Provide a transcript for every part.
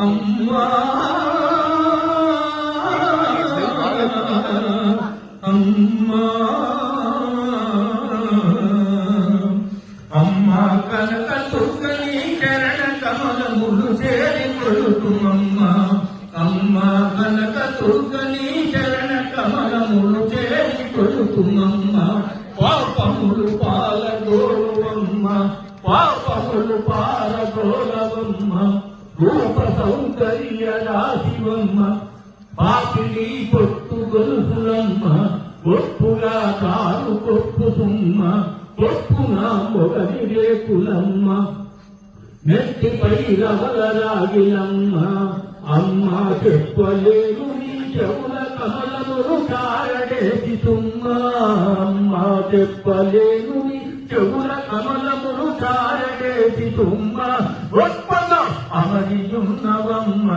అమ్మా అమ్మా అమ్మా కనక దుర్గని చరణ కమలములు చేరి కొడుకుమమ్మా అమ్మా కనక దుర్గని చరణ కమలములు చేరి కొడుకుమమ్మా పాపములు పాలగోరువమ్మ పాపములు పాలగోరవమ్మ రూప సౌందర్య రాశివమ్మ పాపిడి పొట్టు గొలుసులమ్మ పొప్పుగా కారు పొప్పు సుమ్మ పొప్పున మొగలి రేకులమ్మ నెట్టిపై రవల రాగిలమ్మ అమ్మ చెప్పలేరు నీ చెవుల కమలములు కారడేసి సుమ్మ అమ్మ చెప్పలేను నీ చెవుల కమలములు కారడేసి సుమ్మ గొప్పల అమరియున్నవమ్మ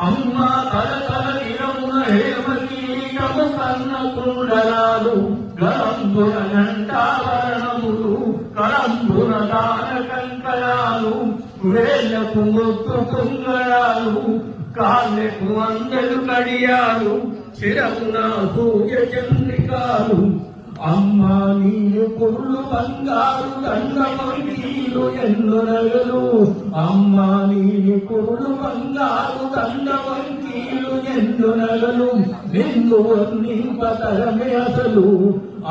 అమ్మ తలతల నిరమున హేమకీటము కన్న కుండలాలు గరంబుల నంటావరణములు కరంబుల దాన కంకణాలు వేళ్లకు మొత్తు కుంగళాలు కాళ్ళకు అందెలు కడియాలు శిరమున సూర్య చంద్రికాలు అమ్మా నీరు కుళ్ళు బంగారు దండమంకీలు ఎన్నో నగలు అమ్మా నీరు కుళ్ళు బంగారు దండమంకీలు ఎన్నో నగలు నిన్ను వర్ణింపతరమే అసలు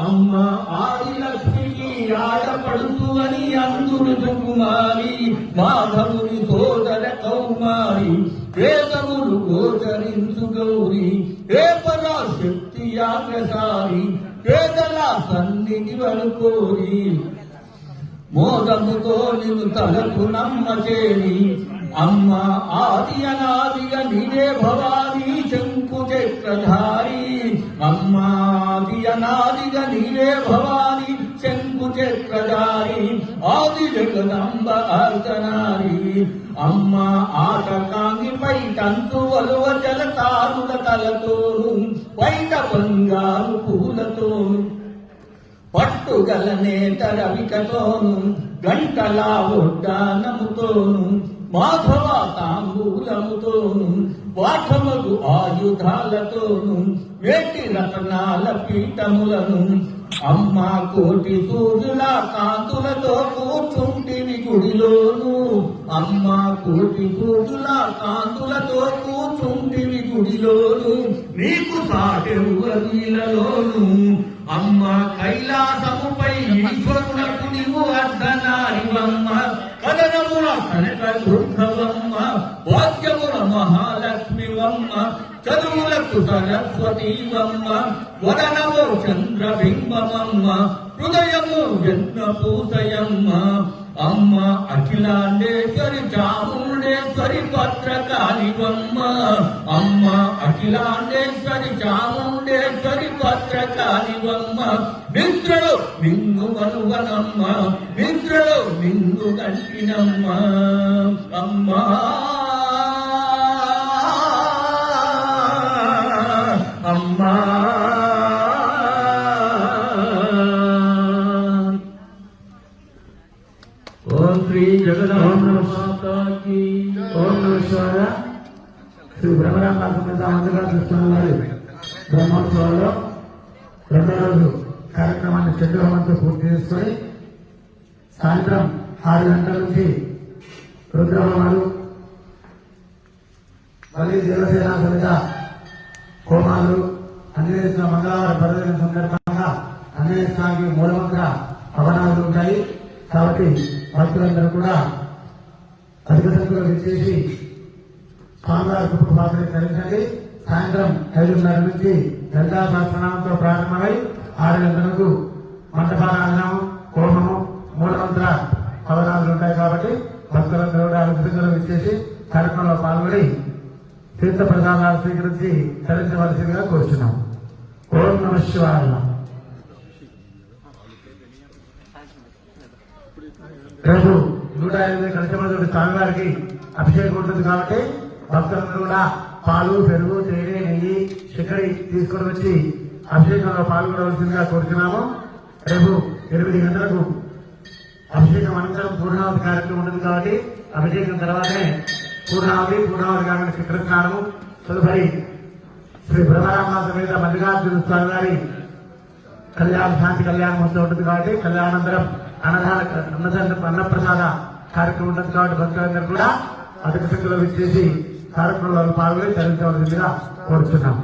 అమ్మ ఆదిలక్ష్మికి ఆడపడుతు అని అందుడు సుకుమారి మాధవుని సోదర కౌమారి వేదములు గోచరించు గౌరి ఏ పరాశక్తి యాగసారి పేదల సన్నిధి వలుకోరి మోదముతో నిన్ను తలకు నమ్మ చేరి అమ్మ ఆది అనాదిగా నీవే భవానీ శంకు చక్రధారి అమ్మ ఆది అనాదిగా నీవే భవానీ శంకు చక్రధారి ఆది జగదంబ అర్ధనారి అమ్మ ఆటకాంగి పైటంతు వలువ జలతారుల తలతోను పైట బంగారు పూలతోను పట్టుగల నేత రవికతోను గంటల ఒడ్డానముతోను మాధవ తాంబూలముతోను వాఠమగు ఆయుధాలతోను వేటి రతనాల పీఠములను అమ్మ కోటి సూర్యుల కాంతులతో కూర్చుంటివి గుడిలోను అమ్మ కోటి సూర్యుల కాంతులతో కూర్చుంటివి గుడిలోను నీకు సాటెవ్వరిలోను అమ్మ కైలాసముపై ఈశ్వరులకు నీవు అర్ధనారివమ్మ కదనముల కనక దుర్గవమ్మ వాక్యముల మహాలక్ష్మివమ్మ చదువులకు సరస్వతీవమ్మ వదనము చంద్రబింబమమ్మ హృదయము జన్మ పూసయమ్మ అమ్మ అఖిలాండేశ్వరి చాముండేశ్వరి భద్రకాళివమ్మ అమ్మ అఖిలాండేశ్వరి చాముండేశ్వరి భద్రకాళివమ్మ నిద్రలో నిన్ను అనువనమ్మ నిద్రలో నిన్ను కంటినమ్మ అమ్మ అమ్మా ఓం శ్రీ జగదాంబకి ఓం నమః. శ్రీ బ్రహ్మరామ మందిగా చూస్తున్నారు. బ్రహ్మోత్సవాల్లో రెండో రోజు కార్యక్రమాన్ని చంద్రహోమంతో పూర్తి చేసుకొని సాయంత్రం 6 గంటల నుంచి రుద్రహోమాలు మళ్ళీ దేవసేన సమిత హోమాలు ఆంజనేయ స్వామి మంగళవారం పర్వదిన సందర్భంగా ఆంజనేయ స్వామికి మూలమంత్ర హవనాలు ఉంటాయి. కాబట్టి భక్తులందరూ కూడా అధిక సంఖ్యలో విచ్చేసి స్వామివారి కృపపాత్రని ధరించండి. సాయంత్రం 5:30 నుంచి లలితా సహస్రనామంతో ప్రారంభమై 6 గంటలకు మంటపారాధనం, హోమము, మూలమంత్ర హవనాలు ఉంటాయి. కాబట్టి భక్తులందరూ కూడా అధిక సంఖ్యలో విచ్చేసి కార్యక్రమంలో పాల్గొని తీర్థ ప్రసాదాలు స్వీకరించి ధరించవలసిందిగా కోరుచున్నాం. ఓం నమః శివాయ. రేపు 150 కలశములతో స్వామివారికి అభిషేకం ఉంటుంది. కాబట్టి భక్తులందరూ కూడా పాలు, పెరుగు, తేనె, నెయ్యి, చక్కెర తీసుకొని వచ్చి అభిషేకంలో పాల్గొనవలసిందిగా కోరుతున్నాము. రేపు 8 గంటలకు అభిషేకం అనంతరం పూర్ణావతి కార్యక్రమం ఉంటుంది. కాబట్టి అభిషేకం తర్వాతనే పూర్ణావతి కాకుండా శిఖర స్నానము, తదుపరి శ్రీ బ్రహ్మరామ సమేత మల్లికార్జున స్వామి వారి శాంతి కళ్యాణం వస్తూ ఉంటుంది కాబట్టి కళ్యాణానంతరం అన్నప్రసాద కార్యక్రమం ఉంటుంది కాబట్టి భక్తులందరూ కూడా అధిక సంఖ్యలో విచ్చేసి కార్యక్రమంలో పాల్గొని తరలించవలసిందిగా కోరుతున్నాం.